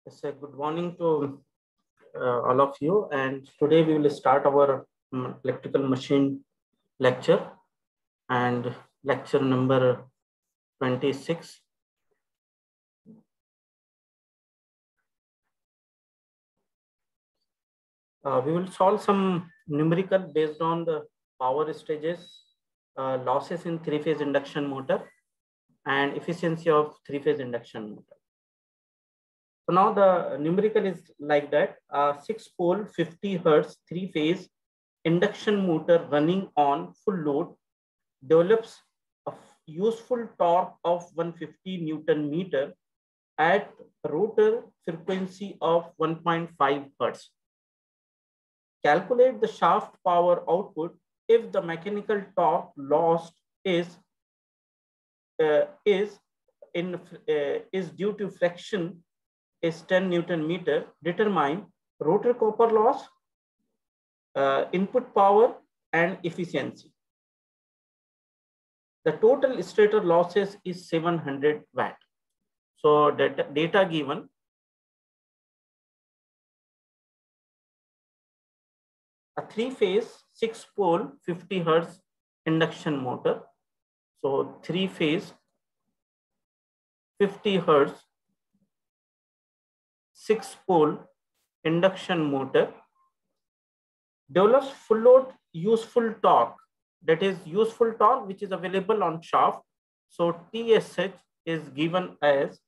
Yes, good morning to all of you. And today we will start our electrical machine lecture and lecture number 26. We will solve some numerical based on the power stages, losses in three-phase induction motor, and efficiency of three-phase induction motor. So now the numerical is like that: 6-pole 50 Hertz three-phase induction motor running on full load develops a useful torque of 150 Newton meter at rotor frequency of 1.5 Hertz. Calculate the shaft power output if the mechanical torque lost is due to friction is 10 Newton meter. Determine rotor copper loss, input power, and efficiency. The total stator losses is 700 watt. So data given. A three-phase 6-pole 50 Hertz induction motor. So three-phase 50 Hertz 6-pole induction motor develops full load useful torque. That is useful torque which is available on shaft. So TSH is given as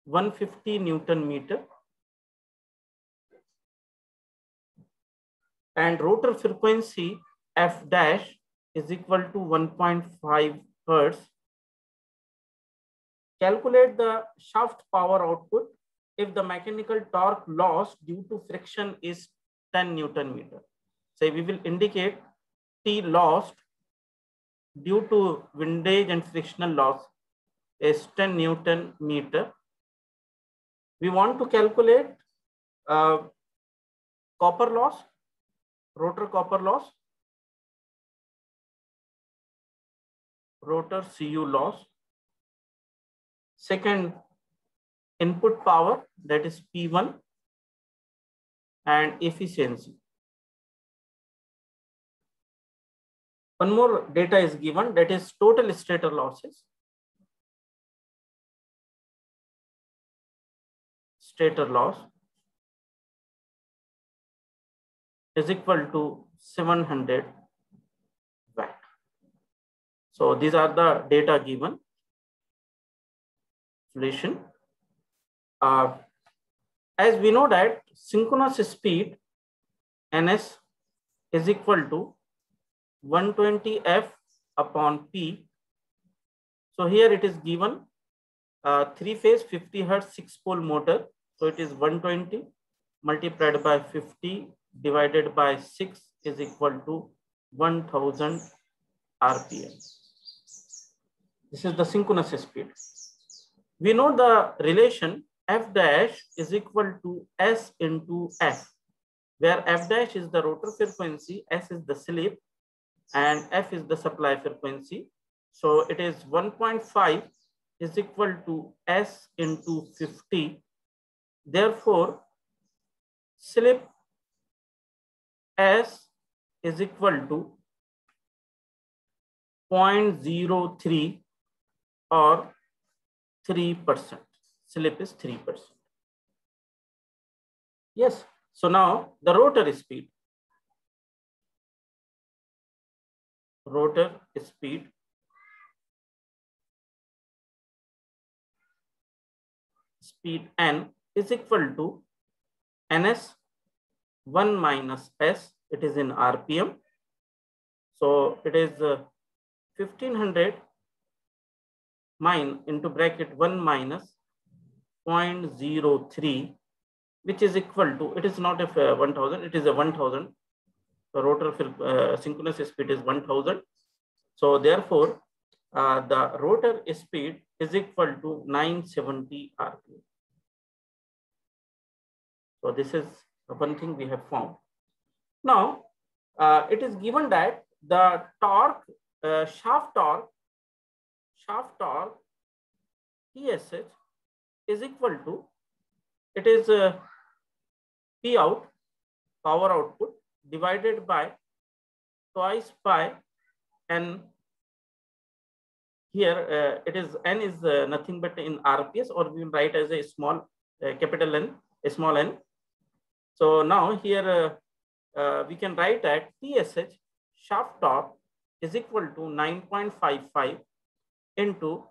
150 Newton meter. And rotor frequency F dash is equal to 1.5 Hertz. Calculate the shaft power output if the mechanical torque loss due to friction is 10 Newton meter. So we will indicate T lost due to windage and frictional loss is 10 Newton meter. We want to calculate copper loss, rotor copper loss, rotor CU loss. Second, input power, that is P1, and efficiency. One more data is given, that is total stator losses. Stator loss is equal to 700 watt. So these are the data given. Solution. As we know that synchronous speed Ns is equal to 120 F upon P. So here it is given three-phase 50 Hertz 6-pole motor. So it is 120 multiplied by 50 divided by 6 is equal to 1000 RPM. This is the synchronous speed. We know the relation F dash is equal to S into F, where F dash is the rotor frequency, S is the slip, and F is the supply frequency. So it is 1.5 is equal to S into 50. Therefore, slip S is equal to 0.03 or 3%. Slip is 3%. Yes. So now the rotor speed. Rotor speed N is equal to Ns 1 minus S. It is in RPM. So it is 1500 into bracket 1 minus 0.03, which is equal to, it is not a 1000, it is a 1000. The rotor synchronous speed is 1000. So therefore, the rotor speed is equal to 970 RPM. So this is one thing we have found. Now, it is given that the torque, shaft torque TSH is equal to, it is P out, power output, divided by twice by N. Here it is N is nothing but in RPS, or we will write as a small capital N, a small n. So now here we can write that TSH shaft torque is equal to 9.55 into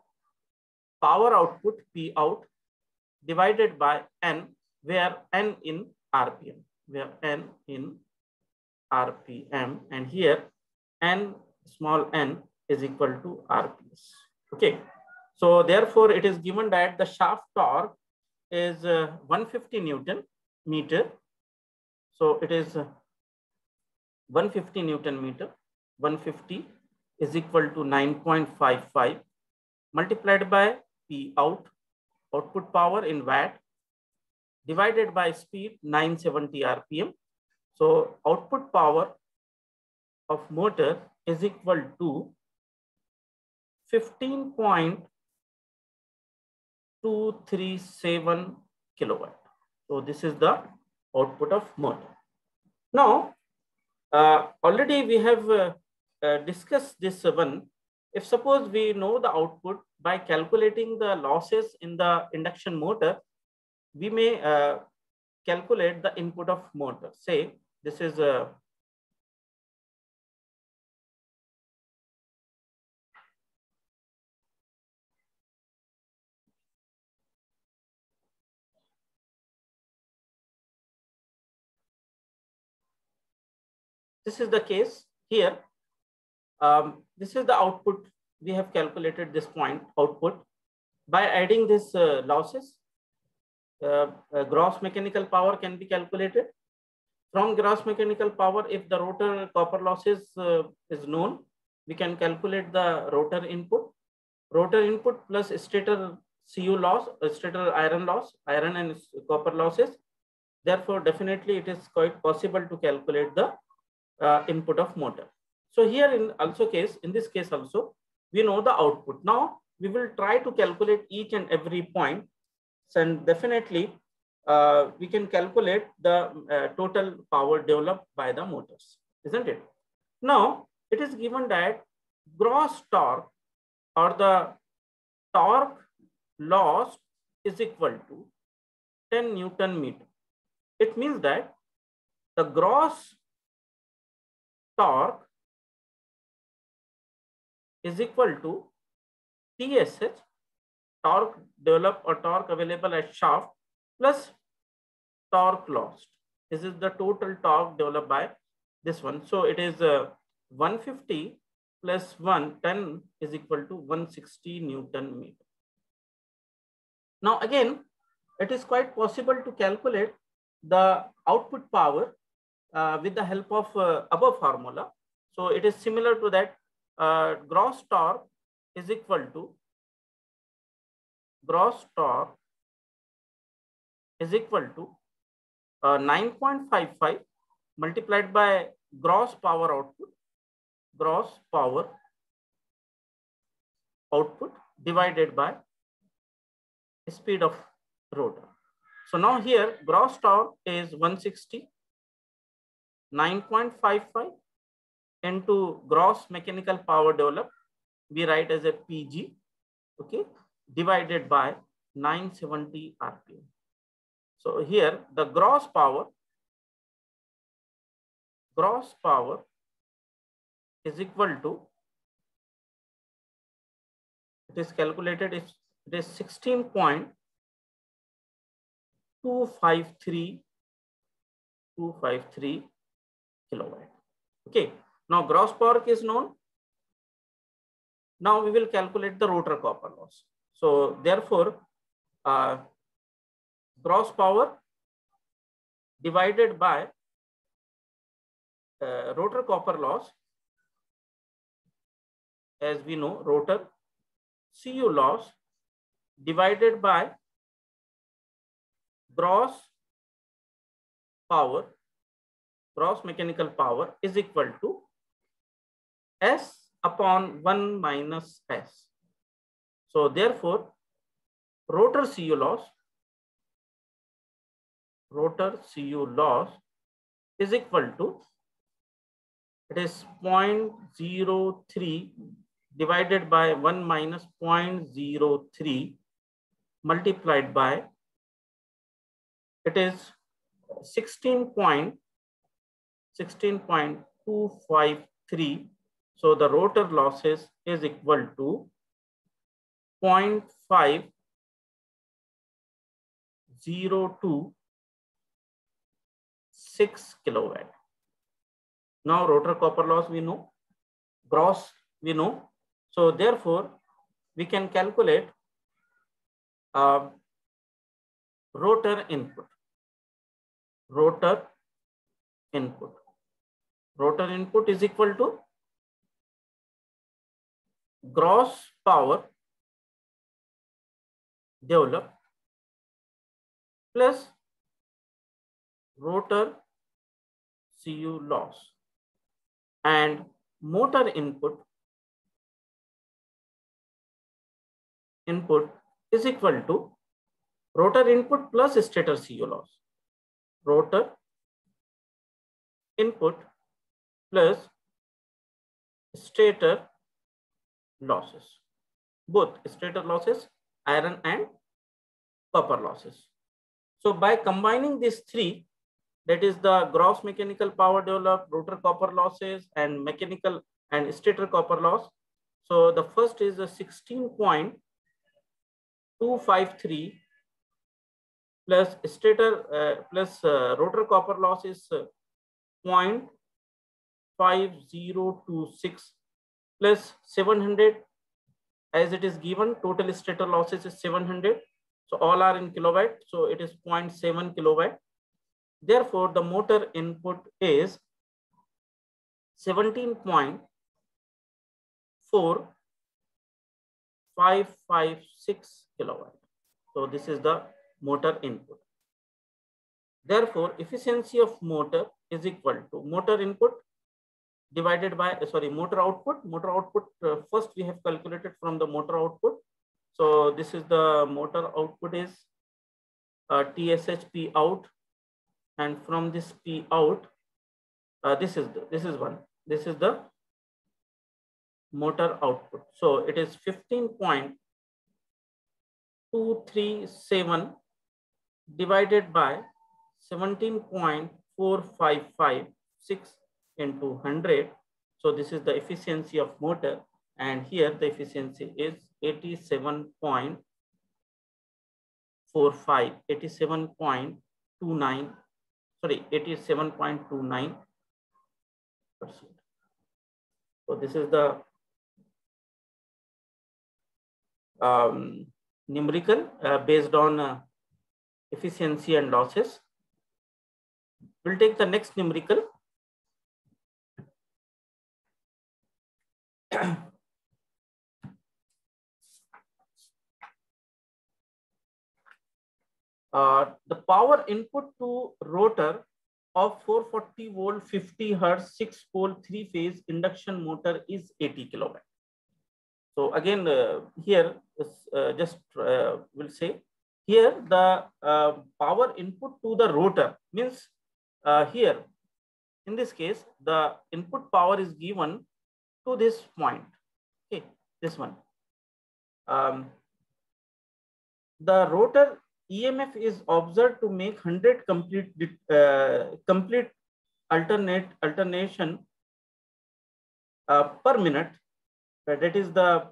power output P out divided by N, where N in RPM, and here N small n is equal to RPS. Okay, so therefore it is given that the shaft torque is 150 Newton meter. So it is 150 Newton meter. 150 is equal to 9.55 multiplied by P out, output power in watt, divided by speed 970 RPM. So output power of motor is equal to 15.237 kilowatt. So this is the output of motor. Now, already we have discussed this one. If suppose we know the output by calculating the losses in the induction motor, we may calculate the input of motor. Say this is this is the case here. This is the output. We have calculated this point output by adding this losses. Gross mechanical power can be calculated. From gross mechanical power, if the rotor copper losses is known, we can calculate the rotor input. Rotor input plus stator CU loss, stator iron loss, iron and copper losses. Therefore, definitely it is quite possible to calculate the input of motor. So here in this case also, we know the output. Now we will try to calculate each and every point, and definitely we can calculate the total power developed by the motors, isn't it? Now it is given that gross torque or the torque lost is equal to 10 Newton meter. It means that the gross torque is equal to TSH, torque developed or torque available at shaft, plus torque lost. This is the total torque developed by this one. So it is 150 plus 110 is equal to 160 Newton meter. Now again, it is quite possible to calculate the output power with the help of above formula. So it is similar to that. Gross torque is equal to 9.55 multiplied by gross power output divided by speed of rotor. So now here gross torque is 160, 9.55 into gross mechanical power developed, we write as a PG, okay, divided by 970 RPM. So here the gross power is equal to, it is calculated, it is 16.253 kilowatt. Okay, now gross power is known. Now we will calculate the rotor copper loss. So therefore, gross power divided by rotor copper loss, as we know, rotor CU loss divided by gross mechanical power is equal to S upon 1 minus S. So therefore, rotor CU loss rotor Cu loss is equal to, it is 0.03 divided by 1 minus 0.03 multiplied by, it is 16.253. So the rotor losses is equal to 0.5026 kilowatt. Now rotor copper loss we know, gross we know. So therefore we can calculate rotor input. Rotor input is equal to gross power developed plus rotor Cu loss, and motor input is equal to rotor input plus stator Cu loss. Rotor input plus stator losses, both stator losses, iron and copper losses. So by combining these three, that is the gross mechanical power developed, rotor copper losses, and mechanical and stator copper loss. So the first is a 16.253 plus stator plus rotor copper loss is 0.5026 plus 700, as it is given, total stator losses is 700. So all are in kilowatt. So it is 0.7 kilowatt. Therefore, the motor input is 17.4556 kilowatt. So this is the motor input. Therefore, efficiency of motor is equal to motor input divided by, motor output. Motor output, first we have calculated from the motor output. So this is the motor output is TSH P out, and from this P out, this is the motor output. So it is 15.237 divided by 17.4556 into 100. So this is the efficiency of motor, and here the efficiency is 87.45, 87.29, 87.29%. So this is the numerical based on efficiency and losses. We'll take the next numerical. The power input to rotor of 440 volt 50 hertz 6 pole 3 phase induction motor is 80 kilowatt. So again, here just we'll say here the power input to the rotor means here in this case the input power is given to this point. Okay, this one. The rotor EMF is observed to make 100 complete alternation per minute. That is the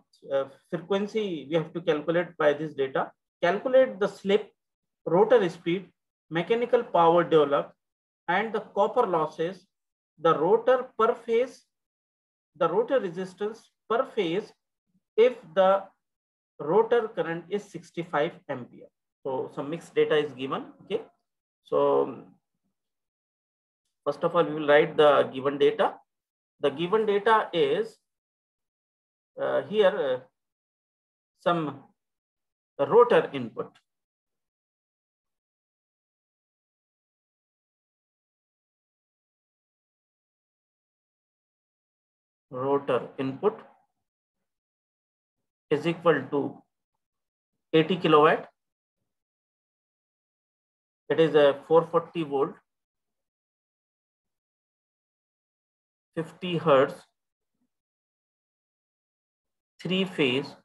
frequency we have to calculate by this data. Calculate the slip, rotor speed, mechanical power developed, and the copper losses, the rotor per phase, the rotor resistance per phase if the rotor current is 65 ampere. So some mixed data is given. Okay. So first of all, we will write the given data. The given data is here some rotor input. Rotor input is equal to 80 kilowatt. It is a 440 volt, 50 hertz, 3-phase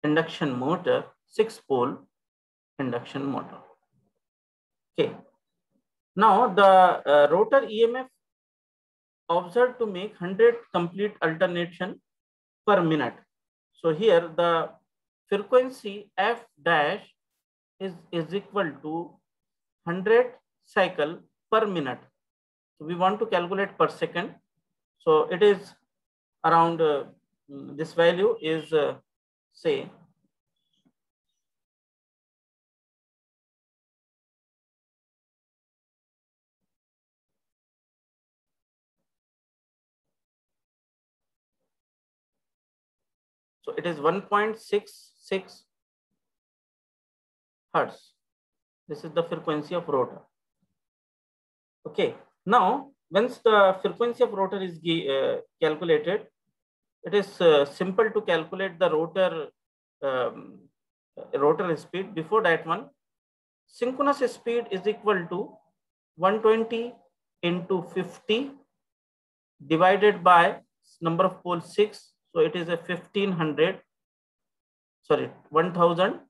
induction motor, 6-pole induction motor. Okay. Now the rotor EMF observed to make 100 complete alternation per minute. So here the frequency F dash is equal to 100 cycle per minute. So we want to calculate per second. So it is around this value is say so it is 1.66 hertz. This is the frequency of rotor. Okay. Now, once the frequency of rotor is calculated, it is simple to calculate the rotor speed. Before that one, synchronous speed is equal to 120 into 50 divided by number of poles 6. So it is a 1000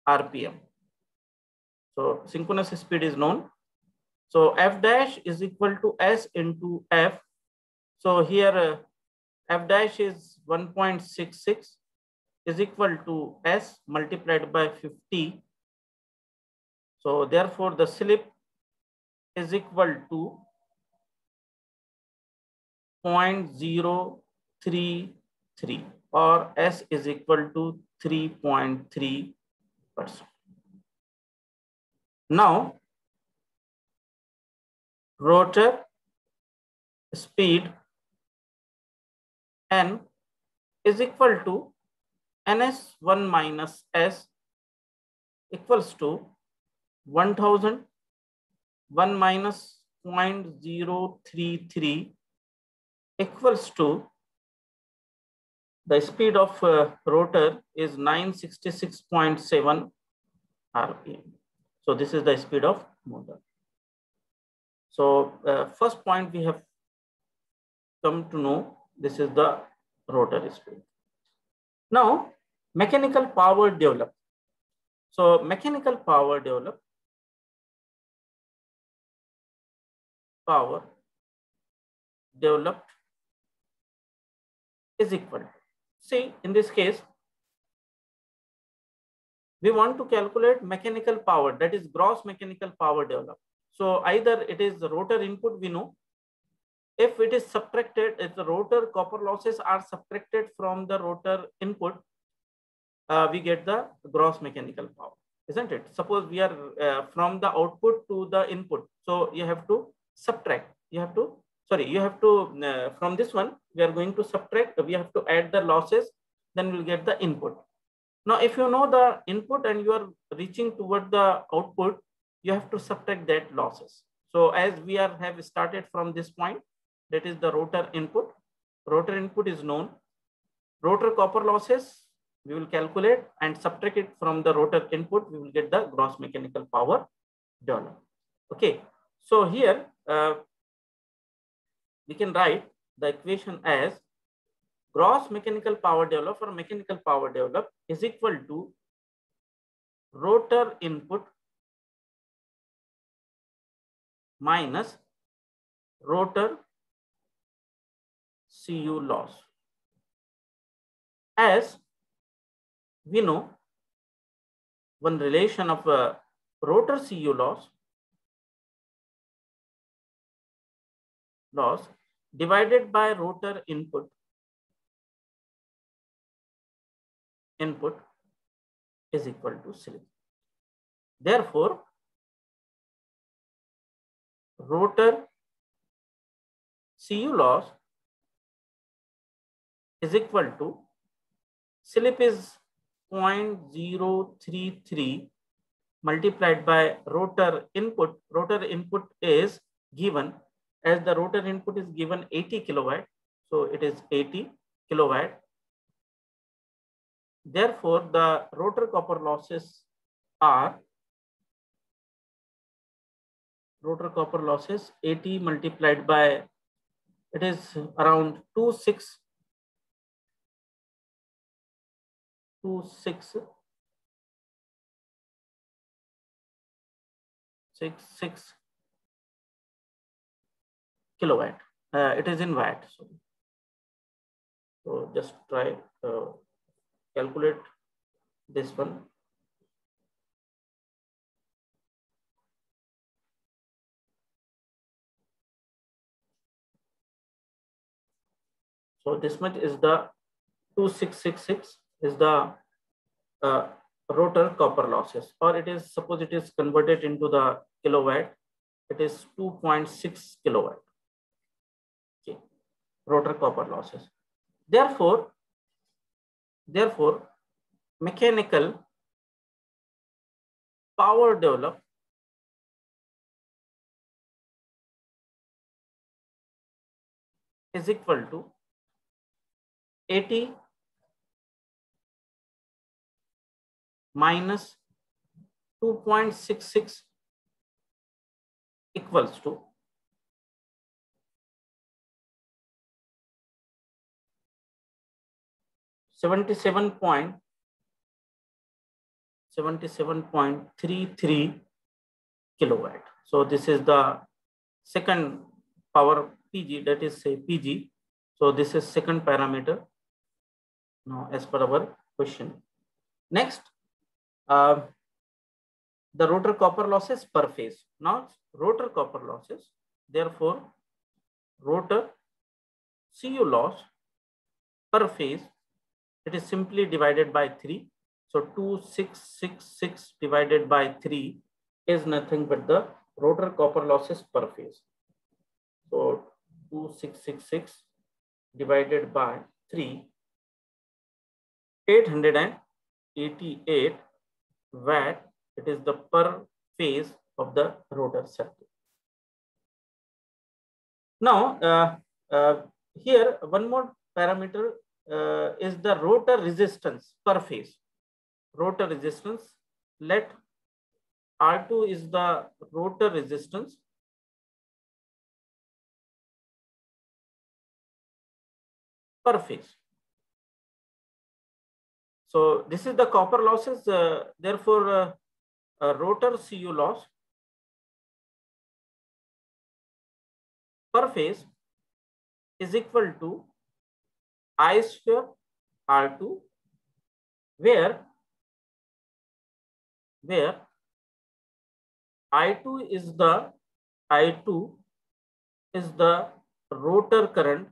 RPM. So synchronous speed is known. So F dash is equal to S into F. So here F dash is 1.66 is equal to S multiplied by 50. So therefore the slip is equal to 0.033 or S is equal to 3.3%. Now rotor speed N is equal to NS1 minus S equals to 1000 1 minus 0.033 equals to the speed of rotor is 966.7 RPM. So this is the speed of motor. So first point we have come to know, this is the rotor speed. Now mechanical power developed. So mechanical power developed is equal to, see in this case we want to calculate mechanical power, that is gross mechanical power developed. So either it is the rotor input, we know if it is subtracted, if the rotor copper losses are subtracted from the rotor input, we get the gross mechanical power, isn't it? Suppose we are from the output to the input, so you have to subtract, from this one we are going to subtract, we have to add the losses, then we'll get the input. Now if you know the input and you are reaching toward the output, you have to subtract that losses. So as we have started from this point, that is the rotor input. Rotor input is known. Rotor copper losses we will calculate and subtract it from the rotor input, we will get the gross mechanical power developed. Okay, so here we can write the equation as gross mechanical power developed or mechanical power developed is equal to rotor input minus rotor CU loss. As we know one relation of rotor CU loss divided by rotor input is equal to slip. Therefore, rotor CU loss is equal to slip is 0.033 multiplied by rotor input. Rotor input is given as the rotor input is given 80 kilowatt. So it is 80 kilowatt. Therefore, the rotor copper losses are rotor copper losses 80 multiplied by, it is around 2666 kilowatt. It is in watt. So just try calculate this one. So this much is the 2666 is the rotor copper losses, or it is, suppose it is converted into the kilowatt, it is 2.6 kilowatt. Okay, rotor copper losses. Therefore, mechanical power developed is equal to 80 minus 2.66 equals to 77.33 kilowatt. So this is the second power PG, that is say PG. So this is second parameter now as per our question. Next, the rotor copper losses per phase. Now rotor copper losses, therefore rotor CU loss per phase, it is simply divided by 3. So 2666 divided by 3 is nothing but the rotor copper losses per phase. So 2666 divided by 3, 888 watt, it is the per phase of the rotor circuit. Now, here one more parameter is the rotor resistance per phase. Rotor resistance, let R2 is the rotor resistance per phase. So this is the copper losses, therefore rotor CU loss per phase is equal to I square R2, where I2 is the rotor current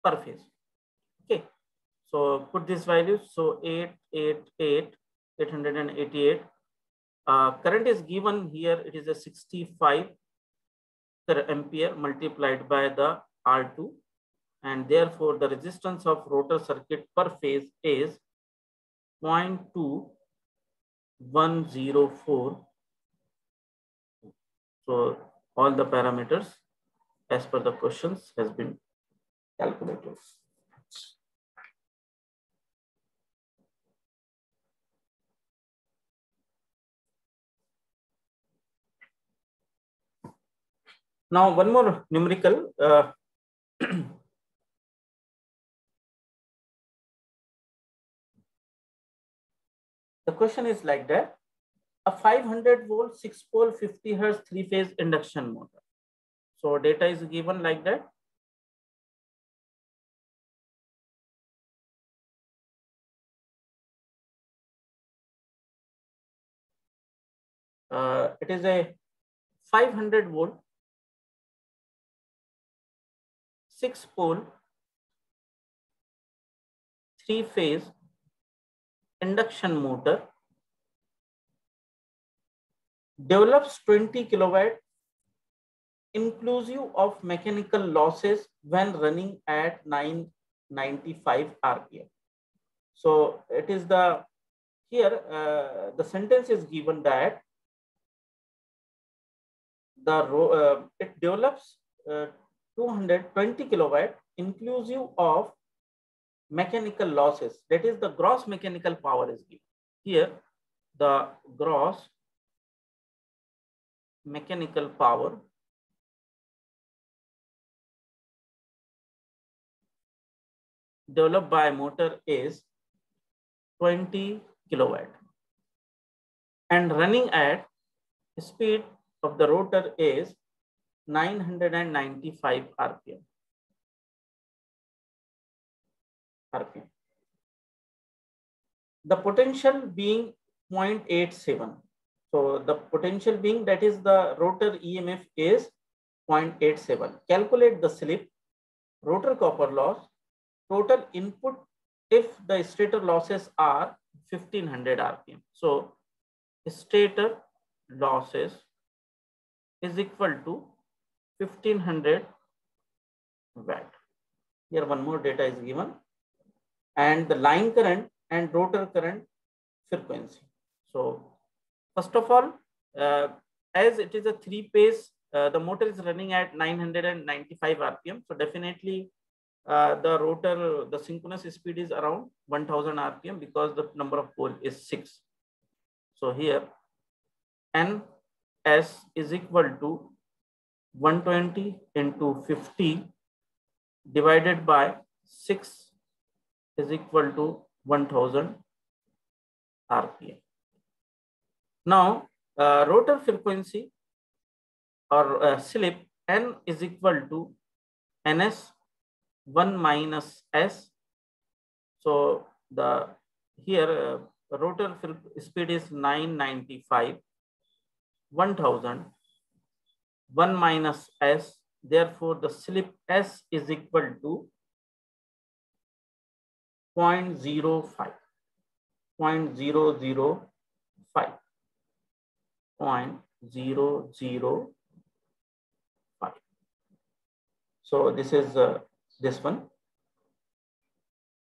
per phase. Okay, so put these values. So 888. Current is given here. It is a 65 ampere multiplied by the R2, and therefore the resistance of rotor circuit per phase is 0.2104. So all the parameters as per the questions has been calculated. Now one more numerical. The question is like that: a 500 volt 6 pole 50 hertz 3-phase induction motor. So data is given like that. It is a 500 volt 6 pole 3-phase induction motor, develops 20 kilowatt inclusive of mechanical losses when running at 995 RPM. So it is the, here the sentence is given that the it develops 220 kilowatt inclusive of mechanical losses, that is the gross mechanical power is given. Here the gross mechanical power developed by motor is 20 kilowatt and running at speed of the rotor is 995 RPM. The potential being 0.87. So the potential being, that is the rotor EMF is 0.87. Calculate the slip, rotor copper loss, total input if the stator losses are 1500 RPM. So stator losses is equal to 1500 watt. Here one more data is given, and the line current and rotor current frequency. So first of all, as it is a 3-phase, the motor is running at 995 RPM. So definitely the rotor, the synchronous speed is around 1000 RPM because the number of pole is 6. So here NS is equal to 120 into 50 divided by 6 is equal to 1000 RPM. Now rotor frequency or slip N is equal to NS 1 minus S. So the here rotor speed is 995, 1000, 1 minus S. Therefore the slip S is equal to 0.05, 0.005, 0.005. So this is this one.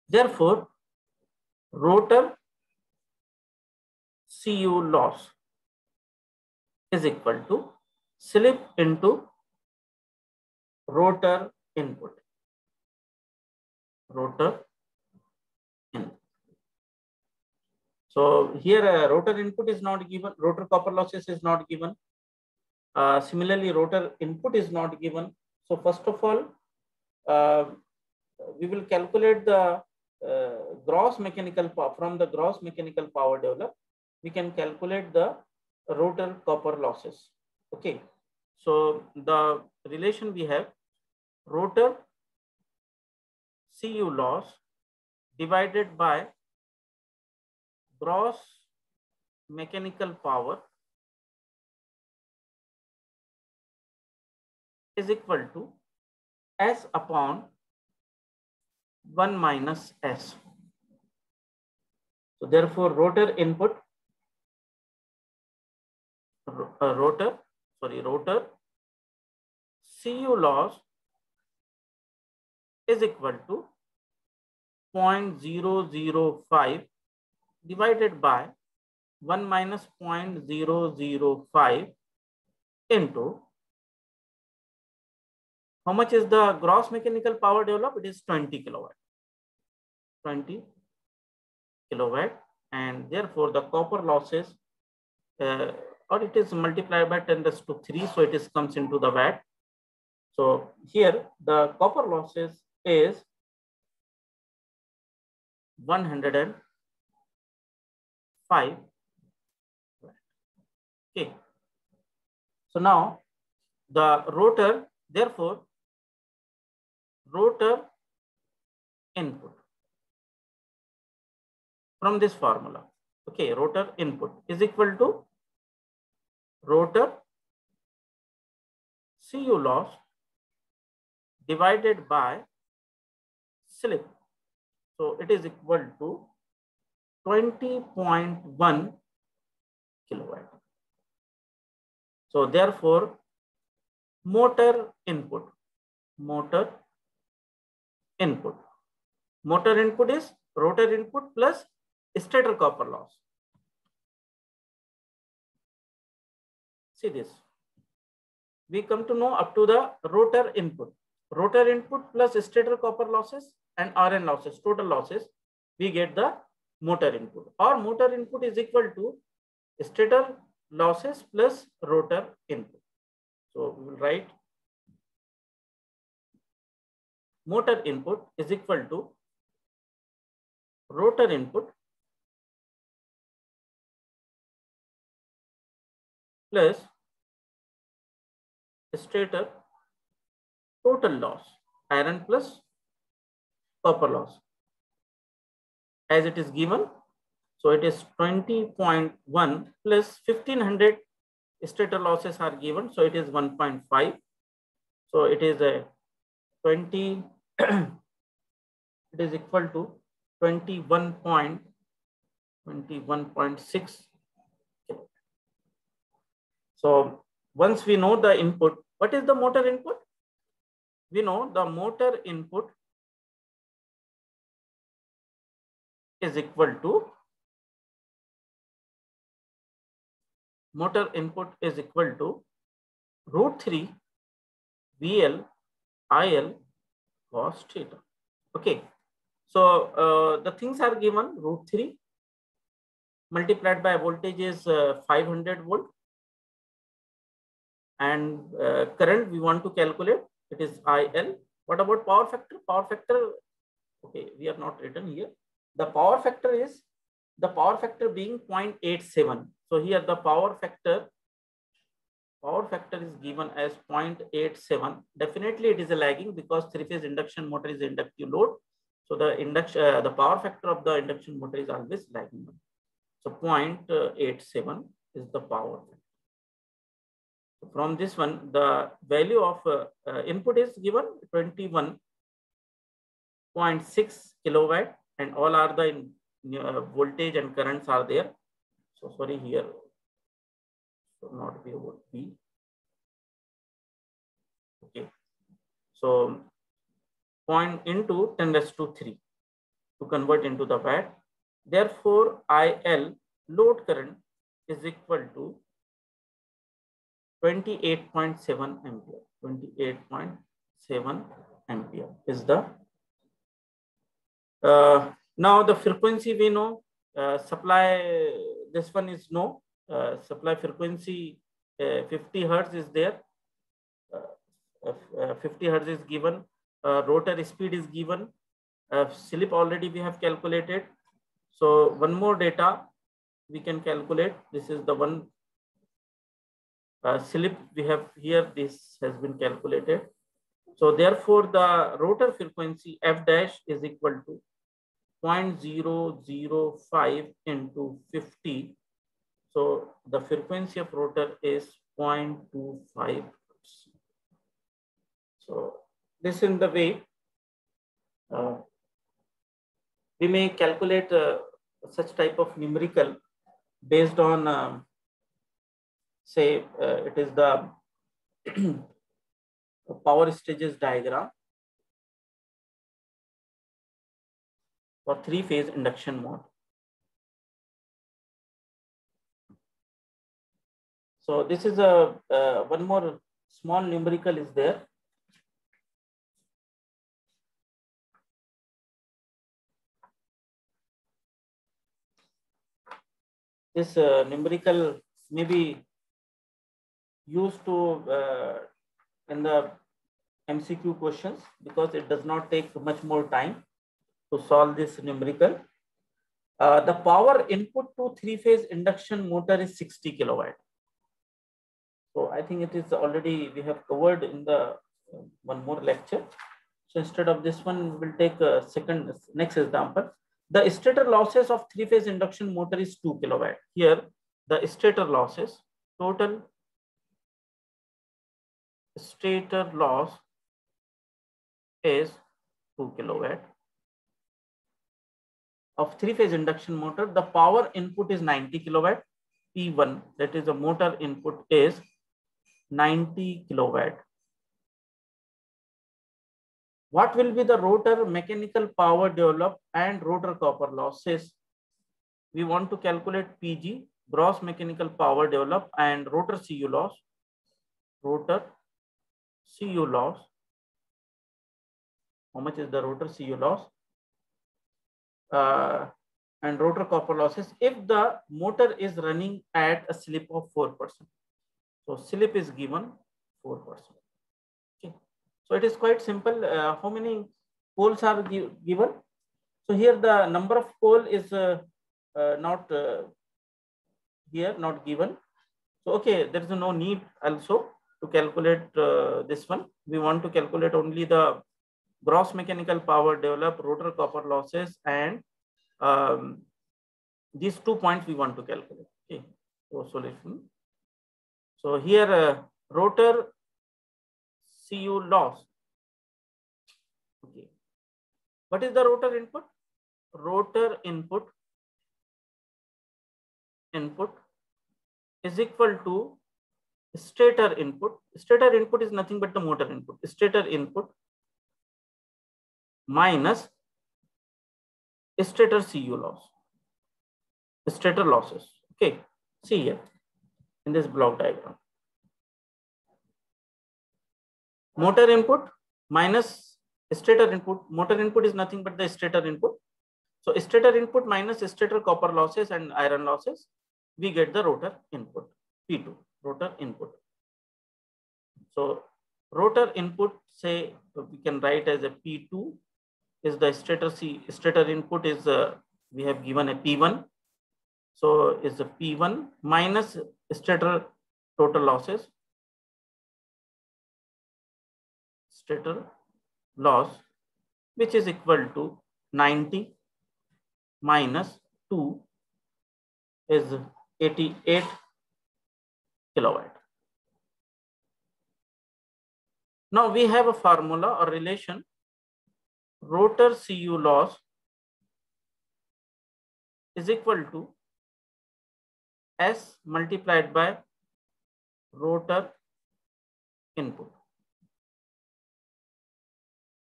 Therefore rotor CU loss is equal to slip into rotor input. Rotor input. So here rotor input is not given, rotor copper losses is not given. Similarly, rotor input is not given. So first of all, we will calculate the gross mechanical power. From the gross mechanical power developed, we can calculate the rotor copper losses. Okay. So the relation we have, rotor CU loss divided by gross mechanical power is equal to S upon 1 minus S. So therefore rotor input, rotor CU loss is equal to 0.005 divided by 1 minus 0.005 into how much is the gross mechanical power developed? It is 20 kilowatt. 20 kilowatt, and therefore the copper losses, or it is multiplied by 10⁻³ so it is comes into the watt. So here the copper losses is 105 watt. Okay. So now the rotor, therefore rotor input from this formula. Okay, rotor input is equal to rotor CU loss divided by slip. So it is equal to 20.1 kilowatt. So therefore motor input is rotor input plus stator copper loss. See this. We come to know up to the rotor input. rotor input plus stator copper losses and Rn losses, total losses, we get the motor input, or motor input is equal to stator losses plus rotor input. So we will write motor input is equal to rotor input plus stator total loss, iron plus copper loss, as it is given. So it is 20.1 plus 1500 stator losses are given. So it is 1.5. So it is a 20, it is equal to 21.6. So once we know the input, what is the motor input? We know the motor input is equal to √3 VL IL cos theta. Okay. So the things are given. √3 multiplied by voltage is 500 volt. And current we want to calculate, it is IL. What about power factor? Power factor, okay, we are not written here. The power factor is, the power factor being 0.87. So here the power factor is given as 0.87. Definitely it is a lagging because three-phase induction motor is inductive load. So the power factor of the induction motor is always lagging. So 0.87 is the power factor. From this one, the value of input is given 21.6 kilowatt, and all are the voltage and currents are there. So sorry, here should not be about B. Okay, so 0 into 10⁻³ to convert into the watt. Therefore, IL load current is equal to 28.7 ampere. 28.7 ampere is the now the frequency we know. Supply, this one is no. Supply frequency 50 hertz is there. 50 hertz is given. Rotor speed is given. Slip already we have calculated. So one more data we can calculate. This is the one slip we have here. This has been calculated. So therefore the rotor frequency F dash is equal to 0.005 into 50. So the frequency of rotor is 0.25. So this in the way we may calculate such type of numerical based on say it is the power stages diagram for three-phase induction motor. So this is a one more small numerical is there. This numerical may be used to in the MCQ questions because it does not take much more time to solve this numerical. The power input to three-phase induction motor is 60 kilowatt. So I think it is already we have covered in the one more lecture. So instead of this one, we will take a next example. The stator losses of three-phase induction motor is 2 kilowatt. Here, the stator losses, total stator loss is 2 kilowatt. Of three-phase induction motor, the power input is 90 kilowatt. P1, that is the motor input, is 90 kilowatt. What will be the rotor mechanical power developed and rotor copper losses? We want to calculate PG, gross mechanical power developed, and rotor CU loss. Rotor CU loss how much is the rotor CU loss and rotor copper losses if the motor is running at a slip of 4%. So slip is given 4%. Okay. So it is quite simple. How many poles are given? So here the number of pole is not here, not given. So okay, there is no need also to calculate this one. We want to calculate only the gross mechanical power developed, rotor copper losses, and these 2 points we want to calculate. Okay, so solution. So here rotor CU loss. Okay, what is the rotor input? Rotor input is equal to stator input. Stator input is nothing but the motor input. Stator input minus stator CU loss. Stator losses. Okay, see here in this block diagram. Motor input minus stator input. Motor input is nothing but the stator input. So stator input minus stator copper losses and iron losses, we get the rotor input, P2, rotor input. So rotor input, say we can write as a P2 is the stator input is we have given a P1. So is the P1 minus stator total losses, stator loss, which is equal to 90 minus 2 is 88 kilowatt. Now we have a formula or relation. Rotor CU loss is equal to S multiplied by rotor input.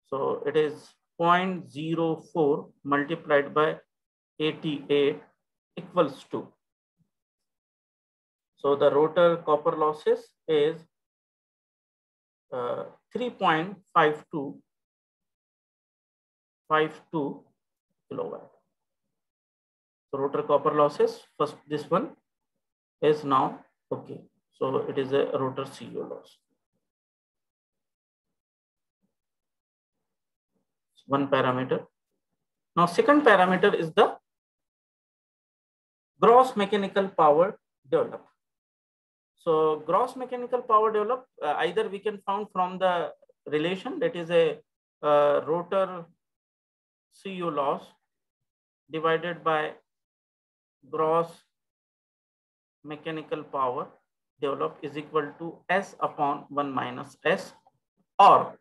So it is 0.04 multiplied by 88 equals to. So the rotor copper losses is 3.52 kilowatt. So rotor copper losses, first this one is now okay. So it is a rotor CU loss. One parameter. Now second parameter is the gross mechanical power developed. So gross mechanical power developed, either we can found from the relation, that is a rotor CU loss divided by gross mechanical power developed is equal to S upon 1 minus S, or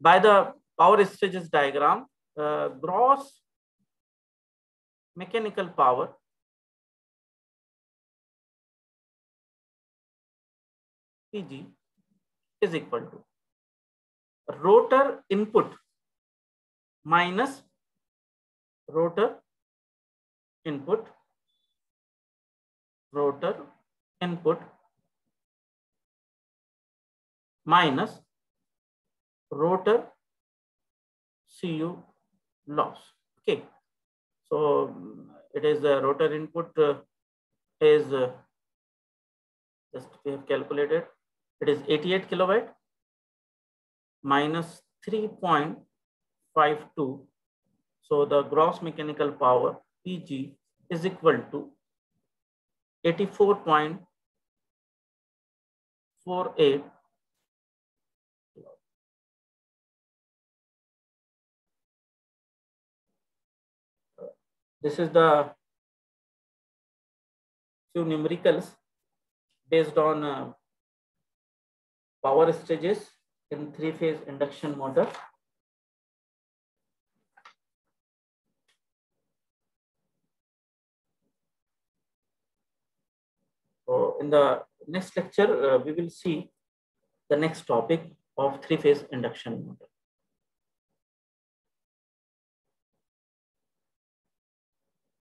by the power stages diagram, gross mechanical power PG is equal to rotor input minus rotor input minus rotor CU loss. Okay, so it is the rotor input is just we have calculated, it is 88 kilowatt minus 3.52. So the gross mechanical power PG is equal to 84.48. This is the few numericals based on power stages in three-phase induction motor. So in the next lecture, we will see the next topic of three-phase induction motor.